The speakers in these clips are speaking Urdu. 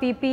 PP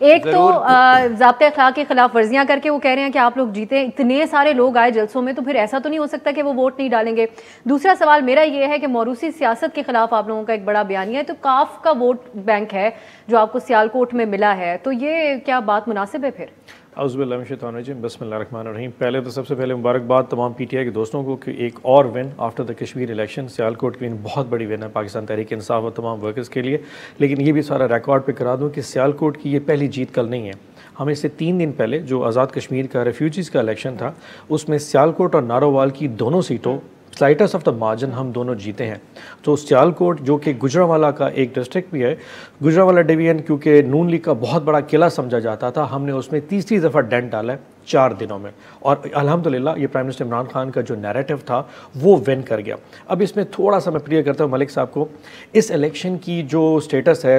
ایک تو ضابطۂ اخلاق کی خلاف ورزیاں کر کے وہ کہہ رہے ہیں کہ آپ لوگ جیتے, اتنے سارے لوگ آئے جلسوں میں, تو پھر ایسا تو نہیں ہو سکتا کہ وہ ووٹ نہیں ڈالیں گے. دوسرا سوال میرا یہ ہے کہ موروثی سیاست کے خلاف آپ لوگوں کا ایک بڑا بیانیہ ہے, تو کاف کا ووٹ بینک ہے جو آپ کو سیالکوٹ میں ملا ہے, تو یہ کیا بات مناسب ہے پھر؟ اعوذ باللہ من الشیطان الرجیم, بسم اللہ الرحمن الرحیم. پہلے تو سب سے پہلے مبارکباد تمام پی ٹی آئی کے دوستوں کو کہ ایک اور one after the Kashmir election, Sialkot کی ون بہت بڑی ون ہے پاکستان تحریک انصاف اور تمام ورکرز کے لیے. لیکن یہ بھی سارا ریکارڈ پہ کرا دوں کہ سیالکوٹ کی یہ پہلی جیت کل نہیں ہے. ہمیں سے 3 دن پہلے جو آزاد کشمیر کا ریفیوجیز کا الیکشن تھا, اس میں سیالکوٹ اور نارووال کی دونوں سیٹوں سلائٹس آف دا مارجن ہم دونوں جیتے ہیں. تو سیالکوٹ جو کہ گجرانوالہ کا ایک ڈسٹرکٹ بھی ہے, گجرانوالہ ڈویژن کیونکہ نون لیگ کا بہت بڑا قلعہ سمجھا جاتا تھا, ہم نے اس میں 30 دفعہ ڈنٹ ڈالا ہے 4 دنوں میں, اور الحمدللہ یہ پرائم منسٹر عمران خان کا جو نیریٹو تھا وہ ون کر گیا. اب اس میں تھوڑا سا میں کلیئر کرتا ہوں ملک صاحب کو, اس الیکشن کی جو سٹیٹس ہے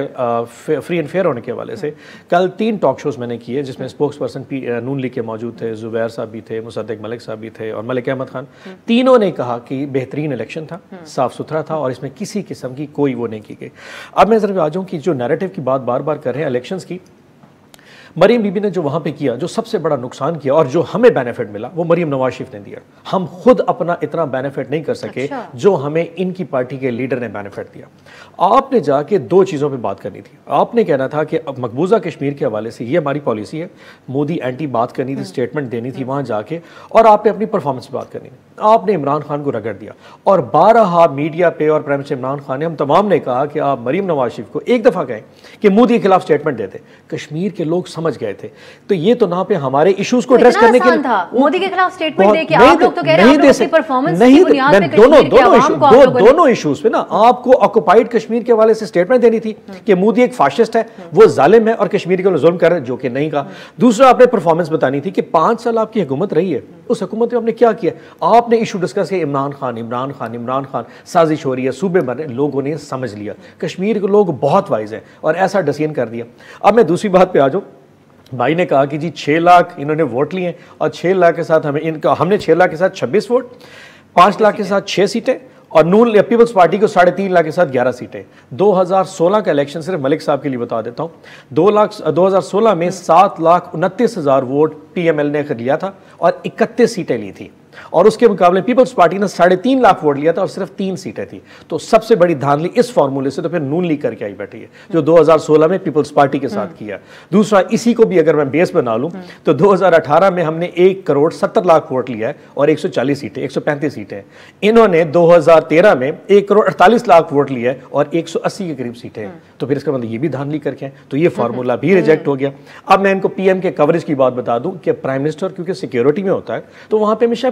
فری اینڈ فیئر ہونے کے حوالے سے, کل 3 ٹاک شوز میں نے کیے جس میں اسپوکس پرسن نون لیگ کے موجود تھے, زبیر صاحب بھی تھے, مصدق ملک صاحب بھی تھے اور ملک احمد خان. تینوں نے کہا کہ بہترین الیکشن تھا, صاف ستھرا تھا, اور اس میں کسی قسم کی کوئی وہ نہیں کی گئی. اب میں ذرا آ جاؤں کہ جو نیریٹو کی بات بار بار کر رہے ہیں الیکشنز کی, مریم بی بی نے جو وہاں پہ کیا, جو سب سے بڑا نقصان کیا اور جو ہمیں بینیفٹ ملا وہ مریم نواز شریف نے دیا. ہم خود اپنا اتنا بینیفٹ نہیں کر سکے جو ہمیں ان کی پارٹی کے لیڈر نے بینیفٹ دیا. آپ نے جا کے 2 چیزوں پہ بات کرنی تھی. آپ نے کہنا تھا کہ مقبوضہ کشمیر کے حوالے سے یہ ہماری پالیسی ہے, مودی اینٹی بات کرنی تھی, اسٹیٹمنٹ دینی تھی وہاں جا کے, اور آپ نے اپنی پرفارمنس پہ بات کرنی تھی. آپ نے عمران خان کو رگڑ دیا, اور 12 میڈیا پہ اور پرائم منسٹر عمران خان نے, ہم تمام نے کہا کہ آپ مریم نواز شریف کو ایک دفعہ کہیں کہ مودی کے خلاف اسٹیٹمنٹ دیتے. کشمیر کے لوگ سمجھ گئے تھے, تو یہ تو نہ پہ ہمارے ایشوز کو ایڈریس کرنے کے لیے مودی کے خلاف اسٹیٹمنٹ دے کے آپ لوگ تو کہہ رہے ہیں آپ لوگوں کی پرفارمنس کی بنیاد پہ کشمیر کے عوام کو دونوں ایشوز پہ نا آپ کو آکوپائیڈ کشمیر کے حوالے سے اسٹیٹمنٹ دینی تھی کہ مودی ایک فاشسٹ ہے, وہ ظالم ہے اور کشمیر کے ظلم کر رہے, جو کہ نہیں کہا. دوسرا آپ نے پرفارمنس بتانی تھی کہ 5 سال آپ کی حکومت رہی ہے, اس حکومت میں آپ نے کیا کیا. آپ نے ایشو ڈسکس کیا, عمران خان سازش ہو رہی ہے, صوبے بن رہے ہیں. لوگوں نے سمجھ لیا, کشمیر کے لوگ بہت وائز ہیں اور ایسا ڈسین کر دیا. اب میں دوسری بات پہ آ جاؤں. بھائی نے کہا کہ جی 6 لاکھ انہوں نے ووٹ لیے, اور 6 لاکھ کے ساتھ ہم نے 6 لاکھ کے ساتھ 26 ووٹ, 5 لاکھ کے ساتھ 6 سیٹیں, اور نون پیپلز پارٹی کو 3.5 لاکھ کے ساتھ 11 سیٹیں. 2016 کا الیکشن صرف ملک صاحب کے لیے بتا دیتا ہوں, 2016 میں 7,29,000 ووٹ پی ایم ایل نے لیا تھا اور 31 سیٹیں لی تھی, اور اس کے مقابلے پیپلز پارٹی نے 3.5 لاکھ ووٹ لیا تھا اور صرف 3 سیٹیں تھی. تو سب سے بڑی دھاندلی اس فارمولے سے تو پھر نون لیگ کر کے آئی بیٹھی ہے, جو 2016 میں پیپلز پارٹی کے ساتھ کیا. دوسرا اسی کو بھی اگر میں بیس بنا لوں تو 2018 میں ہم نے 1,70,00,000 ووٹ لیا ہے اور 140 سیٹیں 135 سیٹیں. انہوں نے 2013 میں 1,48,00,000 ووٹ لیا ہے اور 180 کے قریب سیٹیں. تو پھر اس کا مطلب یہ بھی دھاندلی کر کے ہیں, تو یہ فارمولہ بھی ریجیکٹ ہو گیا. اب میں ان کو پی ایم کے کوریج کی بات بتا دوں کہ پرائم منسٹر کیونکہ سیکیورٹی میں ہوتا ہے تو وہاں پہ ہمیشہ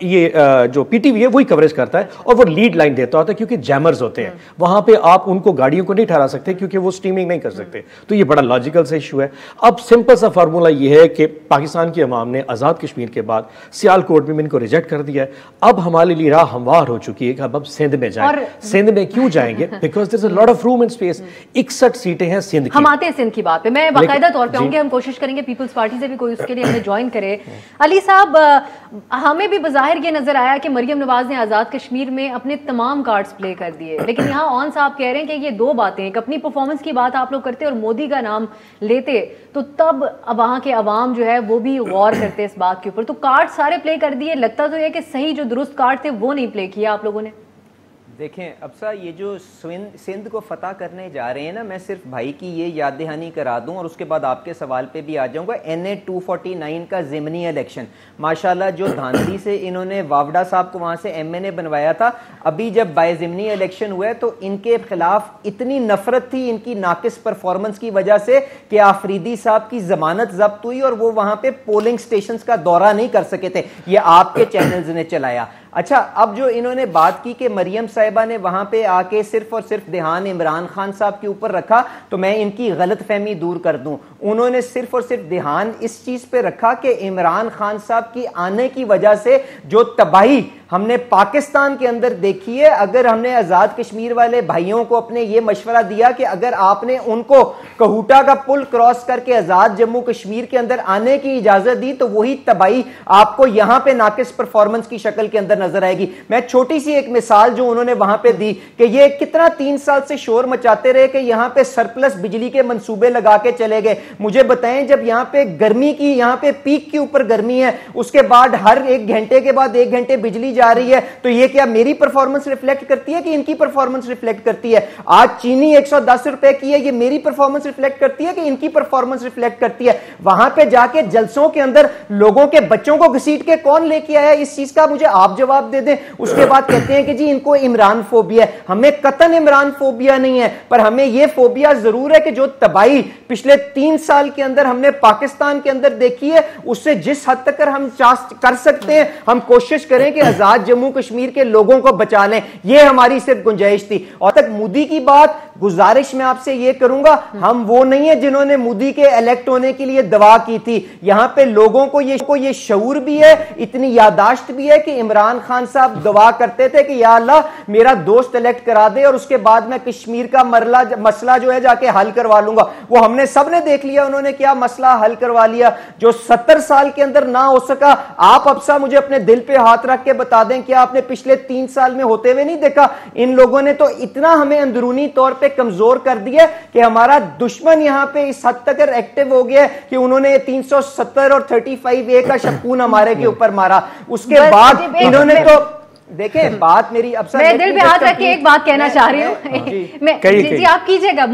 یہ جو پی ٹی وی ہے وہی کوریج کرتا ہے اور وہ لیڈ لائن دیتا ہوتا ہے, کیونکہ جیمرز ہوتے ہیں وہاں پہ, آپ ان کو گاڑیوں کو نہیں ٹھہرا سکتے کیونکہ وہ سٹریمنگ نہیں کر سکتے. تو یہ بڑا لاجیکل سا ایشو ہے. اب سمپل سا فارمولہ یہ ہے کہ پاکستان کی عوام نے آزاد کشمیر کے بعد سیالکوٹ میں ان کو ریجیکٹ کر دیا ہے. اب ہمارے لیے راہ ہموار ہو چکی ہے کہ اب سندھ میں جائیں. سندھ میں کیوں جائیں گے؟ Because there is a lot of room and space. 61 سیٹیں ہیں سندھ کی. ہم آتے ہیں سندھ کی بات پہ, میں باقاعدہ طور پہ آؤں گے, ہم کوشش کریں گے پیپلز پارٹی سے بھی کوئی اس کے لیے ہمیں جوائن کرے. علی صاحب, ہمیں بھی بظاہر یہ نظر آیا کہ مریم نواز نے آزاد کشمیر میں اپنے تمام کارڈز پلے کر دیے, لیکن یہاں اون صاحب کہہ رہے ہیں کہ یہ 2 باتیں, ایک اپنی پرفارمنس کی بات آپ لوگ کرتے اور مودی کا نام لیتے تو تب وہاں کے عوام جو ہے وہ بھی غور کرتے اس بات کے اوپر. تو کارڈ سارے پلے کر دیے, لگتا تو یہ کہ صحیح جو درست کارڈ تھے وہ نہیں پلے کیا آپ لوگوں نے. دیکھیں ابسا, یہ جو سندھ کو فتح کرنے جا رہے ہیں نا, میں صرف بھائی کی یہ یاد دہانی کرا دوں اور اس کے بعد آپ کے سوال پہ بھی آ جاؤں گا. NA 249 کا ضمنی الیکشن, ماشاءاللہ جو دھاندلی سے انہوں نے واوڈا صاحب کو وہاں سے MNA بنوایا تھا, ابھی جب بائی ضمنی الیکشن ہوا ہے تو ان کے خلاف اتنی نفرت تھی ان کی ناقص پرفارمنس کی وجہ سے کہ آفریدی صاحب کی ضمانت ضبط ہوئی اور وہ وہاں پہ پولنگ سٹیشنز کا دورہ نہیں کر سکے تھے. یہ آپ کے چینلز نے چلایا. اچھا, اب جو انہوں نے بات کی کہ مریم صاحبہ نے وہاں پہ آ کے صرف اور صرف دھیان عمران خان صاحب کے اوپر رکھا, تو میں ان کی غلط فہمی دور کر دوں. انہوں نے صرف اور صرف دھیان اس چیز پہ رکھا کہ عمران خان صاحب کی آنے کی وجہ سے جو تباہی ہم نے پاکستان کے اندر دیکھی ہے. اگر ہم نے آزاد کشمیر والے بھائیوں کو اپنے یہ مشورہ دیا کہ اگر آپ نے ان کو کہوٹا کا پل کراس کر کے آزاد جموں کشمیر کے اندر آنے کی اجازت دی تو وہی تباہی آپ کو یہاں پہ ناقص پرفارمنس کی شکل کے اندر نظر آئے گی. میں چھوٹی سی ایک مثال جو انہوں نے وہاں پہ دی کہ یہ کتنا 3 سال سے شور مچاتے رہے کہ یہاں پہ سرپلس بجلی کے منصوبے لگا کے چلے گئے. مجھے بتائیں جب یہاں پہ گرمی کی یہاں پہ پیک کے اوپر گرمی ہے, اس کے بعد ہر 1 گھنٹے کے بعد 1 گھنٹے بجلی جا رہی ہے, تو یہ کیا میری پرفارمنس ریفلیکٹ کرتی ہے کہ ان کی پرفارمنس ریفلیکٹ کرتی ہے؟ آج چینی 110 روپے کی ہے, یہ میری پرفارمنس ریفلیکٹ کرتی ہے کہ ان کی پرفارمنس ریفلیکٹ کرتی ہے؟ وہاں پہ جا کے جلسوں کے اندر لوگوں کے بچوں کو گھسیٹ کے کون لے کے آیا اس چیز کا؟ مجھے آپ جواب دے دیں. اس کے بعد کہتے ہیں کہ جی ان کو عمران فوبیا ہے. ہمیں قطعاً عمران فوبیا نہیں ہے, پر ہمیں یہ فوبیا ضرور ہے کہ جو تباہی پچھلے 3 سال کے اندر ہم نے پاکستان کے اندر دیکھی ہے, اس سے جس حد تک ہم کر سکتے ہیں ہم کوشش کریں کہ آزاد جموں کشمیر کے لوگوں کو بچا لیں. یہ ہماری صرف گنجائش تھی. اور تک مودی کی بات, گزارش میں آپ سے یہ کروں گا, ہم وہ نہیں ہیں جنہوں نے مودی کے الیکٹ ہونے کے لیے دعا کی تھی. یہاں پہ لوگوں کو یہ شعور بھی ہے, اتنی یاداشت بھی ہے کہ عمران خان صاحب دعا کرتے تھے کہ یا اللہ میرا دوست الیکٹ کرا دے اور اس کے بعد میں کشمیر کا مسئلہ جو ہے جا کے حل کروا لوں گا. وہ ہم نے سب نے دیکھ لیا انہوں نے کیا مسئلہ حل کروا لیا جو 70 سال کے اندر نہ ہو سکا. آپ افسا مجھے اپنے دل پہ ہاتھ رکھ کے بتا دیں کہ آپ نے پچھلے 3 سال میں ہوتے ہوئے نہیں دیکھا. ان لوگوں نے تو اتنا ہمیں اندرونی طور پہ کمزور کر دیا کہ ہمارا دشمن یہاں پہ اس حد تک ایکٹیو ہو گیا کہ انہوں نے 370 اور 35A کا شکون ہمارے کے اوپر مارا. اس کے بعد انہوں نے تو دیکھیں بات میری اب میں دل پہ ہاتھ رکھ کے ایک بات کہنا چاہ رہی ہوں. جی آپ کیجئے گا,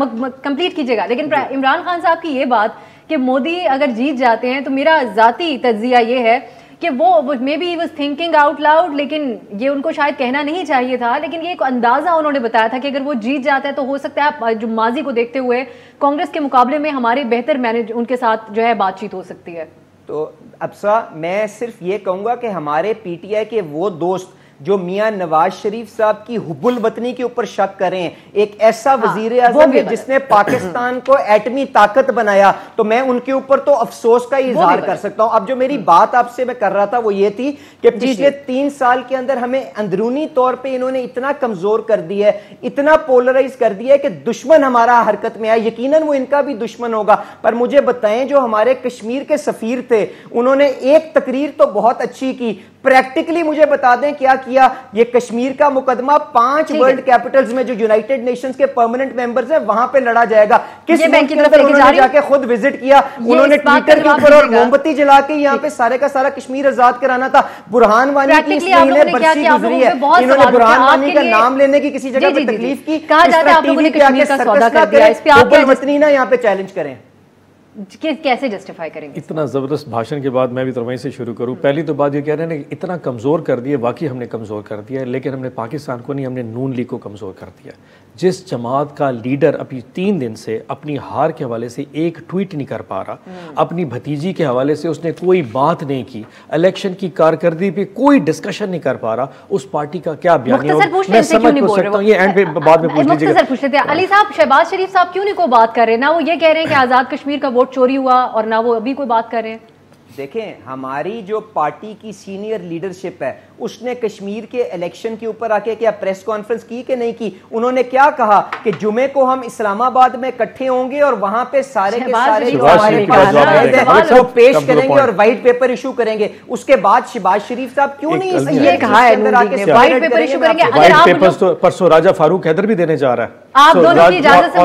کمپلیٹ کیجئے گا. لیکن عمران خان صاحب کی یہ بات کہ مودی اگر جیت جاتے ہیں تو میرا ذاتی تجزیہ یہ ہے کہ وہ maybe was thinking out loud, لیکن یہ ان کو شاید کہنا نہیں چاہیے تھا, لیکن یہ ایک اندازہ انہوں نے بتایا تھا کہ اگر وہ جیت جاتا ہے تو ہو سکتا ہے آپ جو ماضی کو دیکھتے ہوئے کانگریس کے مقابلے میں ہمارے بہتر ان کے ساتھ جو ہے بات چیت ہو سکتی ہے. تو ابسا میں صرف یہ کہوں گا کہ ہمارے پی ٹی آئی کے وہ دوست جو میاں نواز شریف صاحب کی حب الوطنی کے اوپر شک کریں, ایک ایسا وزیر اعظم ہے جس نے پاکستان کو ایٹمی طاقت بنایا, تو میں ان کے اوپر تو افسوس کا اظہار کر سکتا ہوں. اب جو میری بات آپ سے میں کر رہا تھا وہ یہ تھی کہ پچھلے 3 سال کے اندر ہمیں اندرونی طور پہ انہوں نے اتنا کمزور کر دیا ہے, اتنا پولرائز کر دیا ہے کہ دشمن ہمارا حرکت میں آیا. یقیناً وہ ان کا بھی دشمن ہوگا, پر مجھے بتائیں جو ہمارے کشمیر کے سفیر تھے انہوں نے ایک تقریر تو بہت اچھی کی, پریکٹیکلی مجھے بتا دیں کیا کیا. یہ کشمیر کا مقدمہ 5 ورلڈ کیپٹلز میں جو یونائٹڈ نیشنز کے پرماننٹ ممبرز ہیں وہاں پہ لڑا جائے گا. کس ملک کے اندر انہوں نے جا کے خود وزٹ کیا, انہوں نے ٹویٹر کے اوپر اور موم بتی جلا کے یہاں پہ سارے کا سارا کشمیر آزاد کرانا تھا. برہان وانی کی اس مہینے برسی گزری ہے, انہوں نے برہان وانی کا نام لینے کی کسی جگہ پہ تکلیف کی, کہا جاتا ہے آپ لوگوں نے کشمیر کا سودا کر دیا. اس پہ آپ وطنی نا یہاں پہ چیلنج کریں, کیسے جسٹیفائی کریں گے؟ اتنا زبردست بھاشن کے بعد میں بھی ترمائی سے شروع کروں. پہلی تو بات یہ کہہ رہے ہیں کہ اتنا کمزور کر دیا, واقعی ہم نے کمزور کر دیا, لیکن ہم نے پاکستان کو نہیں, ہم نے نون لیگ کو کمزور کر دیا. جس جماعت کا لیڈر ابھی 3 دن سے اپنی ہار کے حوالے سے ایک ٹویٹ نہیں کر پا رہا, اپنی بھتیجی کے حوالے سے اس نے کوئی بات نہیں کی, الیکشن کی کارکردگی پہ کوئی ڈسکشن نہیں کر پا رہا, اس پارٹی کا کیا بیانیہ ہوگا میں سمجھ سکتا ہوں. یہ اینڈ پہ بعد میں پوچھ لیجیے گا. پوچھ لیتے ہیں علی صاحب, شہباز شریف صاحب کیوں نہیں کوئی بات کر رہے؟ نہ وہ یہ کہہ رہے ہیں کہ آزاد کشمیر کا ووٹ چوری ہوا اور نہ وہ ابھی کوئی بات کر رہے ہیں. دیکھیں ہماری جو پارٹی کی سینئر لیڈرشپ ہے اس نے کشمیر کے الیکشن کے اوپر آ کے کیا پریس کانفرنس کی کہ نہیں کی؟ انہوں نے کیا کہا کہ جمعے کو ہم اسلام آباد میں اکٹھے ہوں گے اور وہاں پہ سارے کے سارے جو ہمارے پاس وہ پیش کریں گے اور وائٹ پیپر ایشو کریں گے. اس کے بعد شہباز شریف صاحب کیوں نہیں یہ کہا ہے وائٹ پیپر ایشو کریں گے؟ وائٹ پیپرز تو پرسوں راجہ فاروق حیدر بھی دینے جا رہا ہے. آپ دونوں کی اجازت سے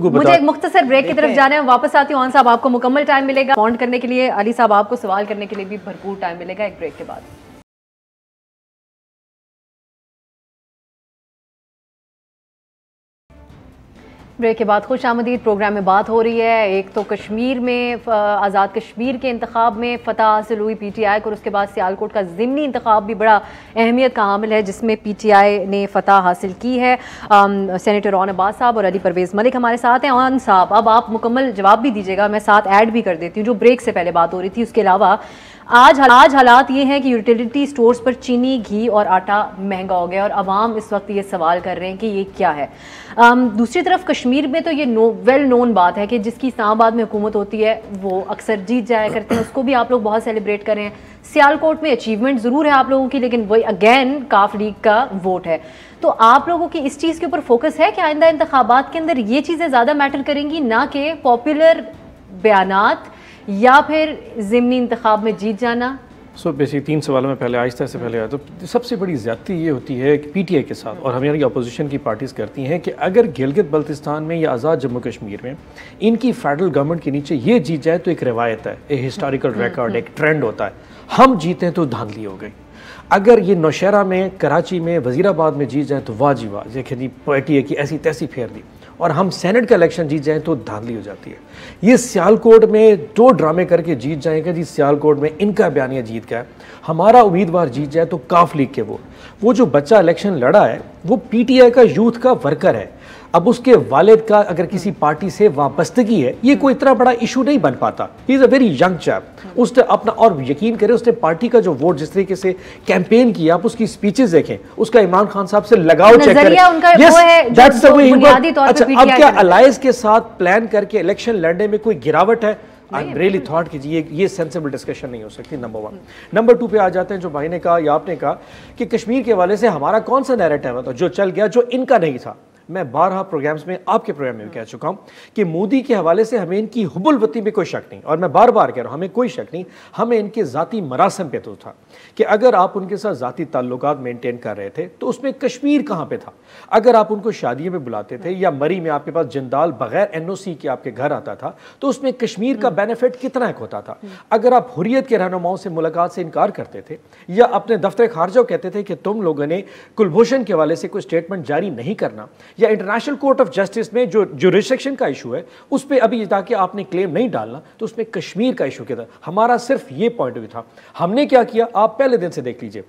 مجھے ایک مختصر بریک کی طرف جانا ہے, واپس آتی ہوں. صاحب آپ کو مکمل ٹائم ملے گا فون کرنے کے لیے, علی صاحب آپ کو سوال کرنے کے لیے بھی بھرپور ٹائم ملے گا ایک بریک کے بعد. بریک کے بعد خوش آمدید. پروگرام میں بات ہو رہی ہے ایک تو کشمیر میں آزاد کشمیر کے انتخاب میں فتح حاصل ہوئی پی ٹی آئی کو, اور اس کے بعد سیالکوٹ کا ضمنی انتخاب بھی بڑا اہمیت کا حامل ہے جس میں پی ٹی آئی نے فتح حاصل کی ہے. سینیٹر اون عباس صاحب اور علی پرویز ملک ہمارے ساتھ ہیں. اون صاحب اب آپ مکمل جواب بھی دیجیے گا, میں ساتھ ایڈ بھی کر دیتی ہوں جو بریک سے پہلے بات ہو رہی تھی. اس کے علاوہ آج حالات یہ ہیں کہ یوٹیلیٹی سٹورز پر چینی، گھی اور آٹا مہنگا ہو گیا اور عوام اس وقت یہ سوال کر رہے ہیں کہ یہ کیا ہے. دوسری طرف کشمیر میں تو یہ ویل نون بات ہے کہ جس کی اسلام آباد میں حکومت ہوتی ہے وہ اکثر جیت جایا کرتے ہیں, اس کو بھی آپ لوگ بہت سیلیبریٹ کر رہے ہیں. سیالکوٹ میں اچیومنٹ ضرور ہے آپ لوگوں کی, لیکن وہی اگین کاف لیگ کا ووٹ ہے. تو آپ لوگوں کی اس چیز کے اوپر فوکس ہے کہ آئندہ انتخابات کے اندر یہ چیزیں زیادہ میٹر کریں گی, نہ کہ پاپولر بیانات یا پھر ضمنی انتخاب میں جیت جانا؟ بیسک 3 سوالوں میں پہلے آہستہ سے پہلے آیا تو سب سے بڑی زیادتی یہ ہوتی ہے کہ پی ٹی آئی کے ساتھ اور ہماری اپوزیشن کی پارٹیز کرتی ہیں کہ اگر گلگت بلتستان میں یا آزاد جموں کشمیر میں ان کی فیڈرل گورنمنٹ کے نیچے یہ جیت جائے تو ایک روایت ہے, ایک ہسٹوریکل ریکارڈ, ایک ٹرینڈ ہوتا ہے. ہم جیتے تو دھاندلی ہو گئی. اگر یہ نوشہرہ میں, کراچی میں, وزیر آباد میں جیت جائیں تو واہ جی واہ, دیکھیں جی پارٹی ہے کہ ایسی تیسی پھیر دی. اور ہم سینٹ کا الیکشن جیت جائیں تو دھاندلی ہو جاتی ہے. یہ سیالکوٹ میں 2 ڈرامے کر کے جیت جائیں گے جی, سیالکوٹ میں ان کا بیانیہ جیت گیا ہے, ہمارا امیدوار جیت جائے تو کاف لیگ کے وہ جو بچہ الیکشن لڑا ہے وہ پی ٹی آئی کا یوتھ کا ورکر ہے. اب اس کے والد کا اگر کسی پارٹی سے وابستگی ہے, یہ کوئی اتنا بڑا ایشو نہیں بن پاتا. ہی از اے ویری ینگ چیپ. اس نے اپنا, اور یقین کرے اس نے پارٹی کا جو ووٹ جس طریقے سے کیمپین کیا, آپ اس کی سپیچز دیکھیں, اس کا عمران خان صاحب سے لگاؤ چیک کریں. اچھا اب کیا الائنس کے ساتھ پلان کر کے الیکشن لڑنے میں کوئی گراوٹ ہے؟ I'm really thought کہ یہ سینسیبل ڈسکشن نہیں ہو سکتی. نمبر 1. نمبر 2 پہ آ جاتے ہیں جو بھائی نے کہا یا آپ نے کہا کہ کشمیر کے حوالے سے ہمارا کون سا نیریٹو تھا جو چل گیا جو ان کا نہیں تھا. میں بارہا پروگرامز میں, آپ کے پروگرام میں بھی کہہ چکا ہوں کہ مودی کے حوالے سے ہمیں ان کی حب الوطنی پہ کوئی شک نہیں, اور میں بار بار کہہ رہا ہوں ہمیں کوئی شک نہیں, ہمیں ان کے ذاتی مراسم پہ تو تھا کہ اگر آپ ان کے ساتھ ذاتی تعلقات مینٹین کر رہے تھے تو اس میں کشمیر کہاں پہ تھا. اگر آپ ان کو شادی میں بلاتے تھے یا مری میں آپ کے پاس جندال بغیر این او سی کے آپ کے گھر آتا تھا تو اس میں کشمیر کا بینیفٹ کتنا ایک ہوتا تھا. اگر آپ حریت کے رہنماؤں سے ملاقات سے انکار کرتے تھے یا اپنے دفتر خارجہ کہتے تھے کہ تم لوگوں نے کلبھوشن کے حوالے سے کوئی اسٹیٹمنٹ جاری نہیں کرنا, یا انٹرنیشنل کورٹ آف جسٹس میں جو ریسٹرکشن کا ایشو ہے اس پہ ابھی تاکہ آپ نے کلیم نہیں ڈالنا, تو اس میں کشمیر کا ایشو کیا تھا. ہمارا صرف یہ پوائنٹ آف ویو تھا. ہم نے کیا کیا آپ پہلے دن سے دیکھ لیجئے.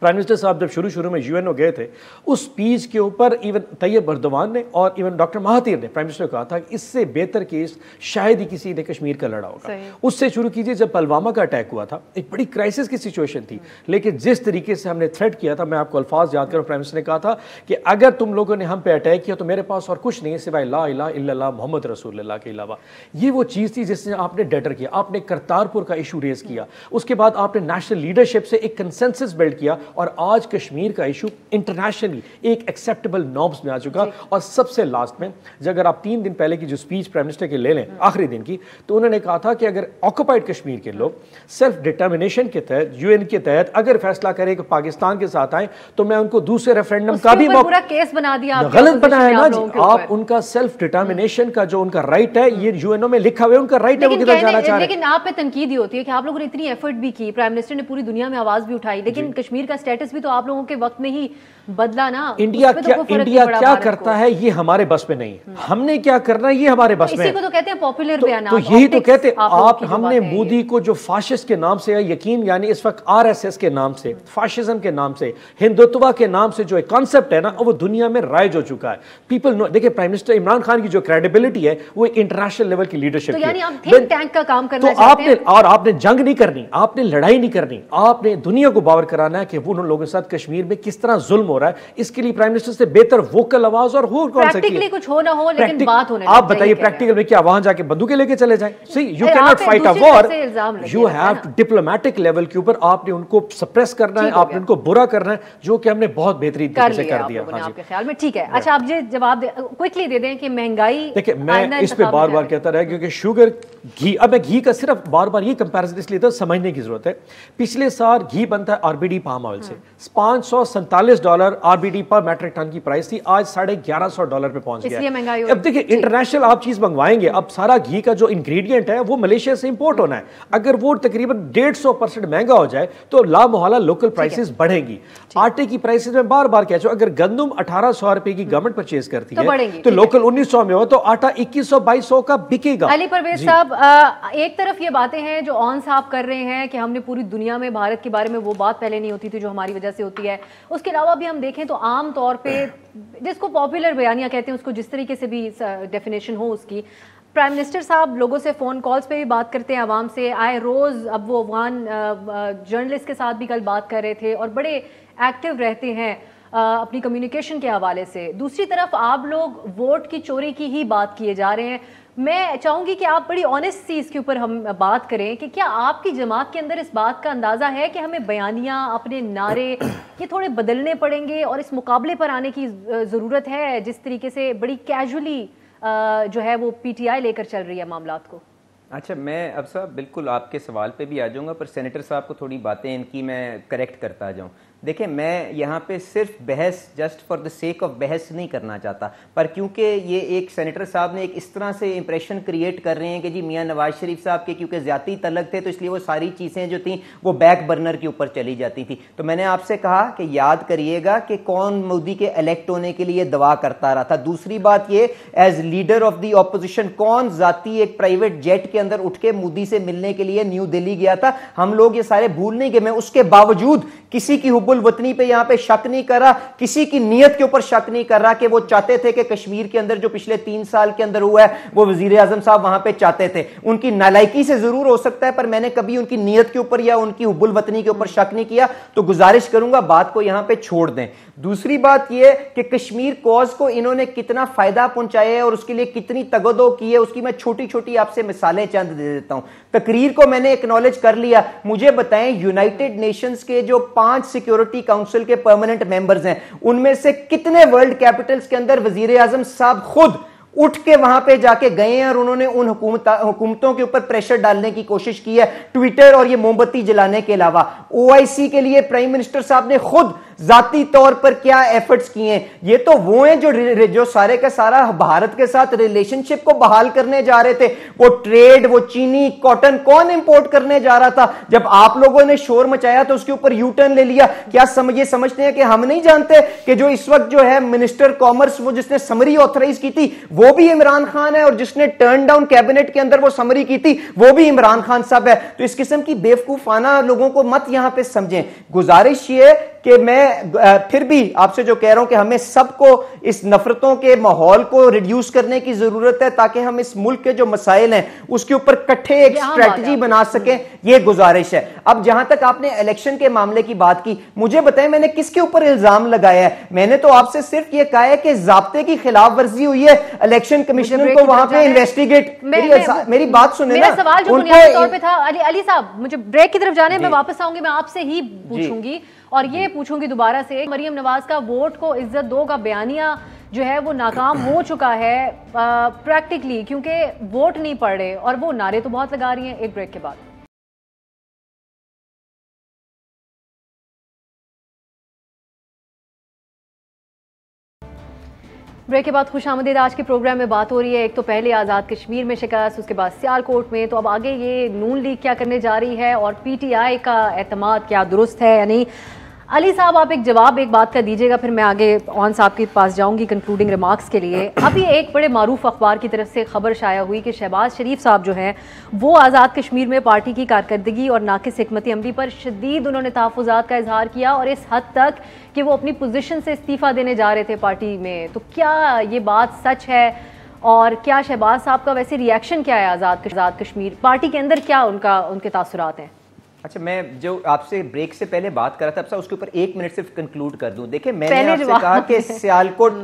پرائم منسٹر صاحب جب شروع میں یو این او گئے تھے, اس سپیچ کے اوپر ایون طیب اردوان نے اور ایون ڈاکٹر مہاتیر نے پرائم منسٹر کو کہا تھا کہ اس سے بہتر کیس شاید ہی کسی نے کشمیر کا لڑا ہوگا. اس سے شروع کیجئے. جب پلوامہ کا اٹیک ہوا تھا ایک بڑی کرائسس کی سچویشن تھی, لیکن جس طریقے سے ہم نے تھریٹ کیا تھا, میں آپ کو الفاظ یاد کروں, پرائم منسٹر نے کہا تھا کہ اگر تم لوگوں نے ہم پہ اٹیک کیا تو میرے پاس اور کچھ نہیں ہے سوائے لا الہ الا اللہ محمد رسول اللہ کے علاوہ. یہ وہ چیز تھی جس سے آپ نے ڈیٹر کیا, آپ نے کرتارپور کا ایشو ریز کیا, اس کے بعد آپ نے نیشنل لیڈرشپ سے ایک کنسنسس بلڈ کیا, اور آج کشمیر کا ایشو انٹرنیشنلی ایک ایکسیپٹیبل نارمز میں آ چکا. اور سب سے لاسٹ میں اگر آپ 3 دن پہلے کی جو سپیچ پرائم منسٹر کے لے لیں آخری دن کی, تو انہوں نے کہا تھا کہ اگر آکوپائڈ کشمیر کے لوگ سیلف ڈٹرمنیشن کے تحت یو این کے تحت اگر فیصلہ کریں کہ پاکستان کے ساتھ آئیں تو میں ان کو دوسرے ریفرینڈم کا بھی پورا کیس بنا دیا. غلط بنا ہے نا جی. آپ ان کا سیلف ڈٹرمنیشن کا جو ان کا رائٹ ہے, یہ یو این او میں لکھا ہوا ہے, ان کا رائٹ ہے, وہ کدھر جانا چاہ رہے ہیں. لیکن آپ پہ تنقید یہ ہوتی ہے کہ آپ لوگوں نے اتنی ایفرٹ بھی کی, پرائم منسٹر نے پوری دنیا میں آواز بھی اٹھائی, لیکن کشمیر کا سٹیٹس بھی تو آپ لوگوں کے وقت میں ہی بدلا نا. انڈیا کیا کرتا ہے یہ ہمارے بس میں نہیں, ہم نے کیا کرنا ہے یہ ہمارے بس میں. اسی کو تو کہتے ہیں پاپولر بیانات. تو یہی تو کہتے آپ, ہم نے مودی کو جو فاشسٹ کے نام سے, یقین یعنی اس وقت آر ایس ایس کے نام سے, فاشزم کے نام سے, ہندوتوا کے نام سے جو ایک کانسیپٹ ہے نا, وہ دنیا میں رائج ہو چکا ہے. پیپل دیکھیں پرائم منسٹر عمران خان کی جو کریڈیبلٹی ہے وہ ایک انٹرنیشنل لیول کی لیڈرشپ ہے. یعنی آپ تھنک ٹینک کا کام کرنا چاہتے ہیں. اور آپ نے جنگ نہیں کرنی, آپ نے لڑائی نہیں کرنی, آپ نے دنیا کو باور کرانا ہے کہ وہ ان لوگوں کے ساتھ کشمیر میں کس طرح ظلم ہو رہا ہے. اس کے لیے پرائم منسٹر سے بہتر ووکل آواز اور ہو کون سکتی ہے؟ کچھ ہو نہ ہو لیکن بات ہونے. آپ بتائیے پریکٹیکل میں کیا وہاں جا کے بندوقیں لے کے چلے جائیں؟ See you can not fight a war, you have to diplomatic level کے اوپر آپ نے ان کو سپریس کرنا ہے, آپ نے ان کو برا کرنا ہے, جو کہ ہم نے بہت بہترین طریقے سے کر دیا. آپ کے خیال میں ٹھیک ہے. اچھا آپ جواب کوئکلی دے دیں کہ مہنگائی, دیکھیں میں اس پہ بار بار کہتا رہا کیونکہ شوگر گھی, اب میں گھی کا صرف بار بار یہ کمپیریزن اس لیے تو سمجھنے کی ضرورت ہے. پچھلے سال گھی بنتا ہے R B D palm oil سے, $547 آر بی ڈی پر میٹرک ٹن کی پرائس تھی, آج $1150 پہ پہنچ گیا. اب دیکھیں انٹرنیشنل آپ چیز منگوائیں گے, اب سارا گھی کا جو انگریڈینٹ ہے وہ ملیشیا سے امپورٹ ہونا ہے. اگر وہ تقریباً 150% مہنگا ہو جائے تو لا محالہ لوکل پرائسز بڑھیں گی. آٹے کی پرائسز میں بار بار کہہ چاہوں, اگر گندم 1800 روپے کی گورنمنٹ پرچیز کرتی ہے تو لوکل 1900 میں ہو تو آٹا 2100-2200 کا بکے گا. علی پرویز صاحب, ایک طرف یہ باتیں ہیں جو آن صاحب کر رہے ہیں کہ ہم نے پوری دنیا میں بھارت کے بارے میں وہ بات پہلے نہیں ہوتی تھی جو ہماری وجہ سے ہوتی ہے. اس کے علاوہ بھی ہم دیکھیں تو عام طور پہ جس کو پاپولر بیانیہ کہتے ہیں, اس کو جس طریقے سے بھی ڈیفینیشن ہو اس کی, پرائم منسٹر صاحب لوگوں سے فون کالز پہ بھی بات کرتے ہیں، عوام سے آئے روز، اب وہ افغان جرنلسٹ کے ساتھ بھی کل بات کر رہے تھے اور بڑے ایکٹیو رہتے ہیں اپنی کمیونیکیشن کے حوالے سے. دوسری طرف آپ لوگ ووٹ کی چوری کی ہی بات کیے جا رہے ہیں. میں چاہوں گی کہ آپ بڑی آنیسٹ سی اس کے اوپر ہم بات کریں کہ کیا آپ کی جماعت کے اندر اس بات کا اندازہ ہے کہ ہمیں بیانیاں، اپنے نعرے یہ تھوڑے بدلنے پڑیں گے اور اس مقابلے پر آنے کی ضرورت ہے جس طریقے سے بڑی کیجولی جو ہے وہ پی ٹی آئی لے کر چل رہی ہے معاملات کو؟ اچھا، میں اب صاحب بالکل آپ کے سوال پہ بھی آ جاؤں گا، پر سینیٹر صاحب کو تھوڑی باتیں ان کی میں کریکٹ کرتا جاؤں. دیکھیں، میں یہاں پہ صرف بحث just for the sake of بحث نہیں کرنا چاہتا، پر کیونکہ یہ ایک سینیٹر صاحب نے ایک اس طرح سے امپریشن کریٹ کر رہے ہیں کہ جی میاں نواز شریف صاحب کے کیونکہ زیادتی طلق تھے تو اس لیے وہ ساری چیزیں جو تھیں وہ بیک برنر کے اوپر چلی جاتی تھیں. تو میں نے آپ سے کہا کہ یاد کریے گا کہ کون مودی کے الیکٹ ہونے کے لیے دعا کرتا رہا تھا. دوسری بات یہ، as leader of the opposition کون ذاتی ایک پرائیویٹ جیٹ کے اندر اٹھ کے مودی سے ملنے کے لیے نیو دہلی گیا تھا. ہم لوگ یہ سارے بھول نہیں گئے. میں اس کے باوجود کسی کی حب الوطنی پہ یہاں پہ شک نہیں کر رہا، کسی کی نیت کے اوپر شک نہیں کر رہا کہ وہ چاہتے تھے کہ کشمیر کے اندر جو پچھلے 3 سال کے اندر ہوا ہے وہ وزیر اعظم صاحب وہاں پہ چاہتے تھے. ان کی نالائکی سے ضرور ہو سکتا ہے، پر میں نے کبھی ان کی نیت کے اوپر یا ان کی حب الوطنی کے اوپر شک نہیں کیا. تو گزارش کروں گا بات کو یہاں پہ چھوڑ دیں. دوسری بات یہ کہ کشمیر کوز کو انہوں نے کتنا فائدہ پہنچایا ہے اور اس کے لیے کتنی تگدو کی ہے، اس کی میں چھوٹی چھوٹی آپ سے مثالیں چند دے دیتا ہوں. تقریر کو میں نے ایکنالج کر لیا. مجھے بتائیں یونائٹڈ نیشنز کے جو 5 سیکیورٹی کاؤنسل کے پرماننٹ ممبرز ہیں ان میں سے کتنے ورلڈ کیپٹلز کے اندر وزیر اعظم صاحب خود اٹھ کے وہاں پہ جا کے گئے ہیں اور انہوں نے ان حکومتوں کے اوپر پریشر ڈالنے کی کوشش کی ہے، ٹویٹر اور یہ موم بتی جلانے کے علاوہ. OIC کے لیے پرائم منسٹر صاحب نے خود ذاتی طور پر کیا ایفرٹس کیے ہیں. یہ تو وہ ہیں جو سارے کا سارا بھارت کے ساتھ ریلیشن شپ کو بحال کرنے جا رہے تھے. وہ ٹریڈ، وہ چینی کاٹن کون امپورٹ کرنے جا رہا تھا؟ جب آپ لوگوں نے شور مچایا تو اس کے اوپر یو ٹرن لے لیا. کیا یہ سمجھتے ہیں کہ ہم نہیں جانتے کہ جو اس وقت جو ہے منسٹر کامرس وہ جس نے سمری آتھرائز کی تھی وہ بھی عمران خان ہے، اور جس نے ٹرن ڈاؤن کیبنٹ کے اندر وہ سمری کی تھی وہ بھی عمران خان صاحب ہے. تو اس قسم کی بیوقوفانہ لوگوں کو مت یہاں پہ سمجھیں. گزارش یہ کہ میں پھر بھی آپ سے جو کہہ رہا ہوں کہ ہمیں سب کو اس نفرتوں کے ماحول کو ریڈیوس کرنے کی ضرورت ہے تاکہ ہم اس ملک کے جو مسائل ہیں اس کے اوپر کٹھے ایک اسٹریٹجی بنا سکیں. یہ گزارش ہے. اب جہاں تک آپ نے الیکشن کے معاملے کی بات کی، مجھے بتائیں میں نے کس کے اوپر الزام لگایا ہے؟ میں نے تو آپ سے صرف یہ کہا ہے کہ ضابطے کی خلاف ورزی ہوئی ہے. الیکشن کمیشنر کو وہاں پہ انویسٹیگیٹ، میری بات سنیں نا. میرا سوال جو بنیادی طور پہ تھا علی صاحب، مجھے بریک کی طرف جانے میں واپس آؤں گی، میں آپ سے ہی پوچھوں گی اور یہ پوچھوں گی دوبارہ سے، مریم نواز کا ووٹ کو عزت دو کا بیانیہ جو ہے وہ ناکام ہو چکا ہے پریکٹیکلی، کیونکہ ووٹ نہیں پڑ رہے اور وہ نعرے تو بہت لگا رہی ہیں. ایک بریک کے بعد بریک کے بعد خوش آمدید. آج کے پروگرام میں بات ہو رہی ہے ایک تو پہلے آزاد کشمیر میں شکست، اس کے بعد سیالکوٹ میں، تو اب آگے یہ نون لیگ کیا کرنے جا رہی ہے اور پی ٹی آئی کا اعتماد کیا درست ہے یا نہیں. علی صاحب آپ ایک جواب ایک بات کا دیجیے گا، پھر میں آگے اون صاحب کے پاس جاؤں گی کنکلوڈنگ ریمارکس کے لیے. ابھی ایک بڑے معروف اخبار کی طرف سے خبر شائع ہوئی کہ شہباز شریف صاحب جو ہیں وہ آزاد کشمیر میں پارٹی کی کارکردگی اور ناقص حکمت عملی پر شدید انہوں نے تحفظات کا اظہار کیا، اور اس حد تک کہ وہ اپنی پوزیشن سے استعفیٰ دینے جا رہے تھے پارٹی میں. تو کیا یہ بات سچ ہے اور کیا شہباز صاحب کا ویسے ری ایکشن کیا ہے آزاد کشمیر پارٹی کے اندر، کیا ان کے تاثرات ہیں؟ اچھا، میں جو آپ سے بریک سے پہلے بات کر رہا تھا اس کے اوپر 1 منٹ صرف کنکلوڈ کر دوں. دیکھیں میں نے آپ سے کہا کہ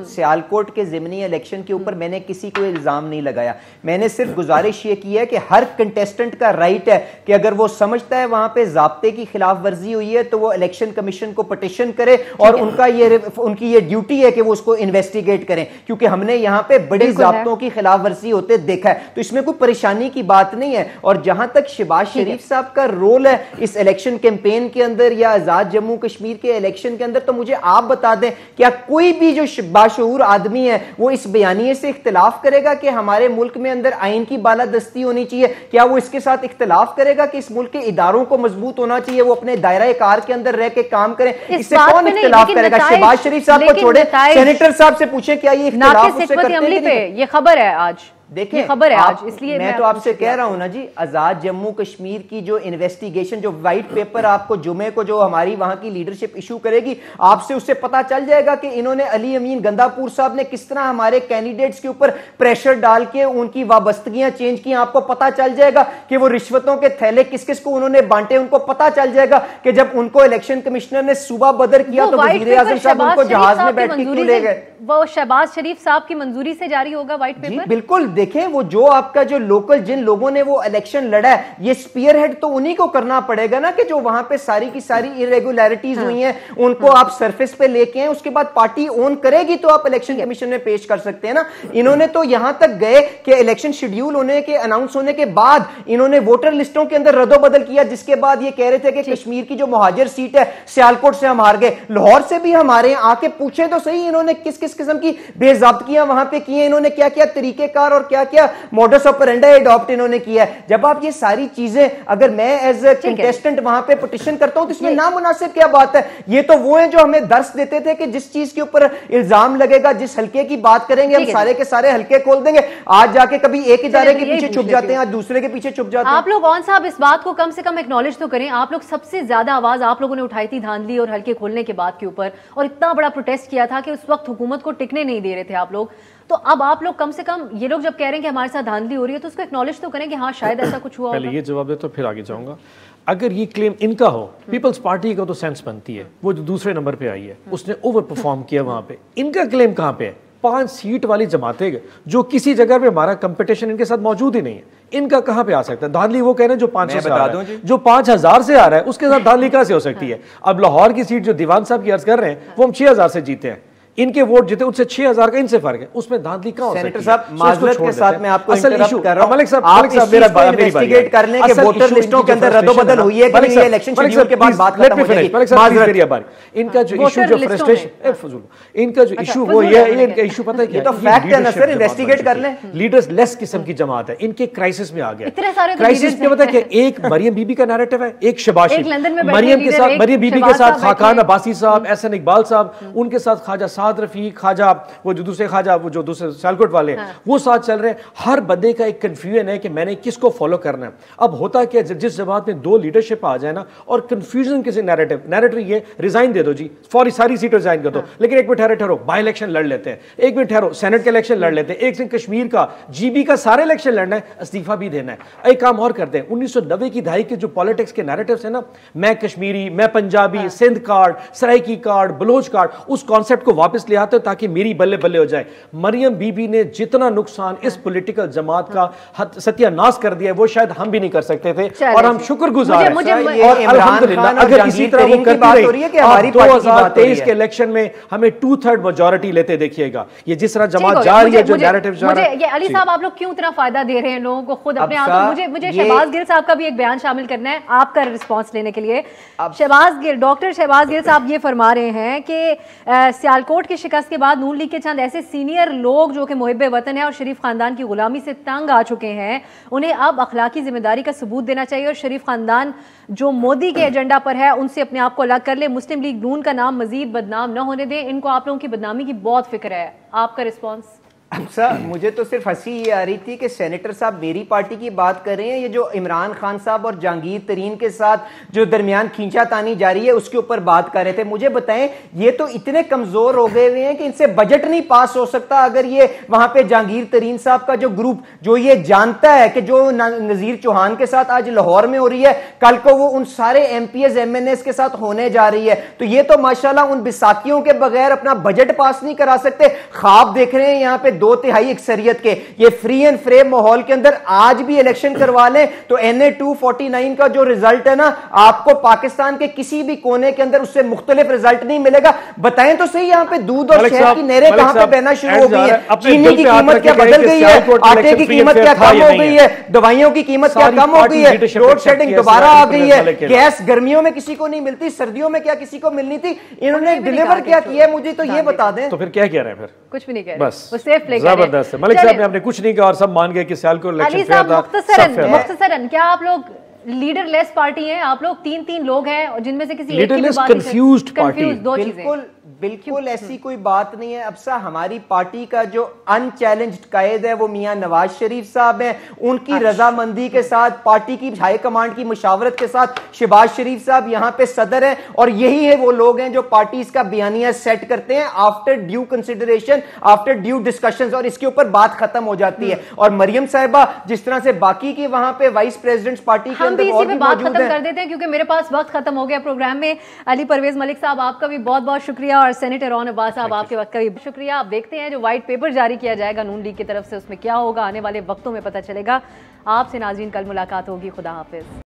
سیالکوٹ کے ضمنی الیکشن کے اوپر میں نے کسی کو الزام نہیں لگایا. میں نے صرف گزارش یہ کی ہے کہ ہر کنٹیسٹنٹ کا رائٹ ہے کہ اگر وہ سمجھتا ہے وہاں پہ ضابطے کی خلاف ورزی ہوئی ہے تو وہ الیکشن کمیشن کو پٹیشن کرے، اور ان کی یہ ڈیوٹی ہے کہ وہ اس کو انویسٹیگیٹ کریں، کیونکہ ہم نے یہاں پہ بڑی ضابطوں کی خلاف ورزی ہوتے دیکھا ہے. تو اس میں کوئی پریشانی کی بات نہیں ہے. اور جہاں تک شہباز شریف صاحب کا رول ہے اس الیکشن کیمپین کے اندر یا آزاد جموں کشمیر کے الیکشن کے اندر، تو مجھے آپ بتا دیں کیا کوئی بھی جو باشعور آدمی ہے وہ اس بیانیے سے اختلاف کرے گا کہ ہمارے ملک میں اندر آئین کی بالادستی ہونی چاہیے؟ کیا وہ اس کے ساتھ اختلاف کرے گا کہ اس ملک کے اداروں کو مضبوط ہونا چاہیے، وہ اپنے دائرہ کار کے اندر رہ کے کام کریں؟ اس سے کون اختلاف کرے گا؟ شہباز شریف صاحب کو چھوڑے، سینیٹر صاحب سے پوچھیں کیا یہ اختلاف اس سے کرتے ہیں؟ یہ خبر ہے آج دیکھیں خبر ہے آج, اس لیے میں تو آپ سے کہہ رہا ہوں نا جی, آزاد جموں کشمیر کی جو انویسٹیگیشن, جو وائٹ پیپر آپ کو جمعے کو جو ہماری وہاں کی لیڈرشپ ایشو کرے گی, آپ سے اس سے پتا چل جائے گا کہ انہوں نے علی امین گندا پور صاحب نے کس طرح ہمارے کینڈیڈیٹس کے اوپر پریشر ڈال کے ان کی وابستگیاں چینج کی. آپ کو پتا چل جائے گا کہ وہ رشوتوں کے تھیلے کس کس کو انہوں نے بانٹے. ان کو پتا چل جائے گا کہ جب ان کو الیکشن کمشنر نے صوبہ بدر کیا تو وزیر اعظم صاحب ان کو جہاز میں بیٹھ کے کیوں لے گئے. وہ شہباز شریف صاحب کی منظوری سے جاری ہوگا وائٹ پیپر. جی بالکل, دیکھیں وہ جو آپ کا جو لوکل جن لوگوں نے وہ الیکشن لڑا ہے, یہ سپیئر ہیڈ تو انہی کو کرنا پڑے گا نا, کہ جو وہاں پہ ساری کی ساری irregularities ہوئی ہیں ان کو آپ سرفیس پہ لے کے ہیں, اس کے بعد پارٹی اون کرے گی تو آپ الیکشن کمیشن میں پیش کر سکتے ہیں نا. انہوں نے تو یہاں تک گئے کہ الیکشن شیڈیول ہونے کے اناؤنس ہونے کے بعد انہوں نے ووٹر لسٹوں کے اندر رد و بدل کیا, جس کے بعد یہ کہہ رہے تھے کہ کشمیر کی جو مہاجر سیٹ ہے سیالکوٹ سے ہم ہار گئے. لاہور سے بھی ہمارے یہاں آ کے پوچھیں تو صحیح انہوں نے کس کس قسم کی بے ضابطگیاں وہاں پہ کی ہیں, انہوں نے کیا کیا طریقہ کار اور کیا کیا موڈس آپرینڈی اڈاپٹ انہوں نے کیا ہے. جب آپ یہ ساری چیزیں, اگر میں ایز اے کنٹیسٹنٹ وہاں پہ پٹیشن کرتا ہوں تو اس میں نامناسب کیا بات ہے. یہ تو وہ ہیں جو ہمیں درس دیتے تھے کہ جس چیز کے اوپر الزام لگے گا, جس حلقے کی بات کریں گے ہم سارے کے سارے حلقے کھول دیں گے. آج جا کے کبھی ایک ادارے کے پیچھے چھپ جاتے ہیں, آج دوسرے کے پیچھے چھپ جاتے ہیں. آپ لوگ صاحب اس بات کو کم سے کم ایکنالج تو کریں. آپ لوگ سب سے زیادہ آواز آپ لوگوں نے اٹھائی تھی دھاندلی اور حلقے کھولنے کے بعد کے اوپر, اور اتنا بڑا پروٹیسٹ کیا تھا کہ اس وقت حکومت کو ٹکنے نہیں دے رہے تھے آپ لوگ. تو اب آپ لوگ کم سے کم, یہ لوگ جب کہہ رہے ہیں کہ ہمارے ساتھ دھاندلی ہو رہی ہے تو اس کو ایکنالج تو کریں کہ ہاں شاید ایسا کچھ ہوا. پہلے یہ جواب دے تو پھر آگے جاؤں گا. اگر یہ کلیم ان کا ہو, پیپلز پارٹی کا تو سینس بنتی ہے, وہ جو دوسرے نمبر پہ آئی ہے اس نے اوور پرفارم کیا وہاں پہ. ان کا کلیم کہاں پہ ہے؟ 5 سیٹ والی جماعتیں جو کسی جگہ پہ ہمارا کمپٹیشن ان کے ساتھ موجود ہی نہیں ہے, ان کا کہاں پہ آ سکتا ہے؟ دھاندلی وہ کہہ رہے ہیں جو 500 سے آ رہا ہے, جو 5000 سے آ رہا ہے اس کے ساتھ دھاندلی کہاں سے ہو سکتی ہے؟ اب لاہور کی سیٹ جو دیوان صاحب کی عرض کر رہے ہیں وہ ہم 6000 سے جیتے ہیں, ان کے ووٹ جیتے ان سے 6000 کا ان سے فرق ہے, اس میں دھاندلی کہاں ہو سکتی ہے؟ سینیٹر صاحب معذرت کے ساتھ میں آپ کو انٹرپٹ کر رہا ہوں, ملک صاحب آپ انویسٹیگیٹ کر لیں کہ ووٹر لسٹوں کے اندر رد و بدل ہوئی ہے کہ نہیں, یہ الیکشن شیڈیول کے بعد بات ختم ہو جائے گی. ان کا جو ایشو جو فرسٹریشن, ان کا جو ایشو وہ یہ ہے, ان کا ایشو پتہ ہے کیا ہے؟ یہ تو فیکٹ ہے نا سر, انویسٹیگیٹ کر لیں. لیڈرز لیس قسم کی جماعت ہے, ان کے کرائسس میں آ گیا. کرائسس میں پتہ ہے کہ ایک مریم بی بی کا نیریٹو ہے, ایک شہباز شریف, مریم کے ساتھ, مریم بی بی کے ساتھ خاقان عباسی صاحب, احسن اقبال صاحب, ان کے ساتھ خواجہ سعد رفیق, خواجہ وہ جو دوسرے خواجہ, وہ جو دوسرے سیالکوٹ والے ہیں, وہ ساتھ چل رہے ہیں. ہر بندے کا ایک کنفیوژن ہے کہ میں نے کس کو فالو کرنا ہے. اب ہوتا کیا, جس جماعت میں 2 لیڈرشپ آ جائے نا اور کنفیوژن کسی نیریٹو یہ ریزائن دے دو جی, فوری ساری سیٹ ریزائن کر دو, لیکن ایک منٹ ٹھہرو بائی الیکشن لڑ لیتے ہیں, ایک منٹ ٹھہرو سینٹ کا الیکشن لڑ لیتے ہیں, ایک دن کشمیر کا جی بی کا سارے الیکشن لڑنا ہے, استعفیٰ بھی دینا ہے. ایک کام اور کرتے ہیں, 1990 کی دہائی کے جو پالیٹکس کے نیریٹوز ہیں نا, میں کشمیری, میں Punjabi, Sindh card, Saraiki card, Baloch card, اس کانسیپٹ کو واپس لے آتے تاکہ میری بلے بلے ہو جائے. مریم بی بی نے جتنا نقصان اس پولیٹیکل جماعت کا ستیہ ناس کر دیا ہے وہ شاید ہم بھی نہیں کر سکتے تھے, اور ہم شکر گزار ہیں. اور الحمدللہ اگر اسی طرح وہ کرتی رہی کہ ہماری 2023 کے الیکشن میں ہمیں 2/3 میجورٹی لیتے دیکھیے گا. یہ جس طرح جماعت جا رہی ہے, جو نیریٹو جا رہا ہے. یہ علی صاحب آپ لوگ کیوں اتنا فائدہ دے رہے ہیں لوگوں کو خود اپنے آپ کو؟ مجھے شہباز گل صاحب کا بھی ایک بیان شامل کرنا ہے آپ کا رسپانس لینے کے لیے. شہباز گل, ڈاکٹر شہباز گل صاحب یہ فرما رہے ہیں کہ سیالکوٹ کی شکست کے بعد نون لیگ کے چند ایسے سینئر لوگ جو کہ محب وطن ہیں اور شریف خاندان کی غلامی سے تنگ آ چکے ہیں, انہیں اب اخلاقی ذمہ داری کا ثبوت دینا چاہیے, اور شریف خاندان جو مودی کے ایجنڈا پر ہے ان سے اپنے آپ کو الگ کر لے. مسلم لیگ نون کا نام مزید بدنام نہ ہونے دیں, ان کو آپ لوگوں کی بدنامی کی بہت فکر ہے. آپ کا رسپانس؟ مجھے تو صرف ہنسی یہ آ رہی تھی کہ سینیٹر صاحب میری پارٹی کی بات کر رہے ہیں, یہ جو عمران خان صاحب اور جہانگیر ترین کے ساتھ جو درمیان کھینچا تانی جاری ہے اس کے اوپر بات کر رہے تھے. مجھے بتائیں, یہ تو اتنے کمزور ہو گئے ہوئے ہیں کہ ان سے بجٹ نہیں پاس ہو سکتا. اگر یہ وہاں پہ جہانگیر ترین صاحب کا جو گروپ جو یہ جانتا ہے کہ جو نذیر چوہان کے ساتھ آج لاہور میں ہو رہی ہے, کل کو وہ ان سارے M P As M N As کے ساتھ ہونے جا رہی ہے, تو یہ تو ماشاءاللہ ان بساکیوں کے بغیر اپنا بجٹ پاس نہیں کرا سکتے. خواب دیکھ رہے ہیں یہاں پہ 2/3 اکثریت کے, یہ فری اینڈ فریم ماحول کے اندر آج بھی الیکشن کروا لیں تو NA 249 کا جو ریزلٹ ہے نا, آپ کو پاکستان کے کسی بھی کونے کے اندر اس سے مختلف ریزلٹ نہیں ملے گا. بتائیں تو صحیح, یہاں پہ دودھ اور شہد کی نہریں کہاں پہ بہنا شروع ہو گئی ہے, چینی کی قیمت کیا بدل گئی ہے, آٹے کی قیمت کیا کم ہو گئی ہے, دوائیوں کی قیمت کیا کم ہو گئی ہے, لوڈ شیڈنگ دوبارہ آ گئی ہے, گیس گرمیوں میں کسی کو نہیں ملتی, سردیوں میں کیا کسی کو ملنی تھی, انہوں نے ڈیلیور کیا کیا ہے مجھے تو یہ بتا دیں. تو پھر کیا کہہ رہے ہیں؟ پھر کچھ بھی نہیں کہہ رہے, بس وہ سیف پلے کر رہے ہیں. زبردست. ملک صاحب نے کچھ نہیں کہا اور سب مان گئے کہ سیالکوٹ الیکشن فیئر تھا. مختصراً کیا آپ لوگ لیڈر لیس پارٹی ہیں؟ آپ لوگ 3 لوگ ہیں جن میں سے کسی ایک کی بھی بات کنفیوزڈ پارٹی. بالکل بالکل ایسی کوئی بات نہیں ہے ابسا. ہماری پارٹی کا جو ان چیلنجڈ قائد ہے وہ میاں نواز شریف صاحب ہیں. ان کی رضامندی کے ساتھ پارٹی کی ہائی کمانڈ کی مشاورت کے ساتھ شہباز شریف صاحب یہاں پہ صدر ہیں, اور یہی ہے وہ لوگ ہیں جو پارٹیز کا بیانیہ سیٹ کرتے ہیں after due consideration, after due discussions, اور اس کے اوپر بات ختم ہو جاتی ہے. اور مریم صاحبہ جس طرح سے باقی کی وہاں پہ وائس پریزیڈنٹس پارٹی کے اندر اور بھی بات موجود ختم ہیں. کر دیتے ہیں کیونکہ میرے پاس وقت ختم ہو گیا پروگرام میں. علی پرویز ملک صاحب آپ کا بھی بہت بہت شکریہ, اور سینیٹر رون عباس صاحب آپ کے وقت کا بھی شکریہ. آپ دیکھتے ہیں جو وائٹ پیپر جاری کیا جائے گا نون لیگ کی طرف سے, اس میں کیا ہوگا آنے والے وقتوں میں پتہ چلے گا. آپ سے ناظرین کل ملاقات ہوگی. خدا حافظ.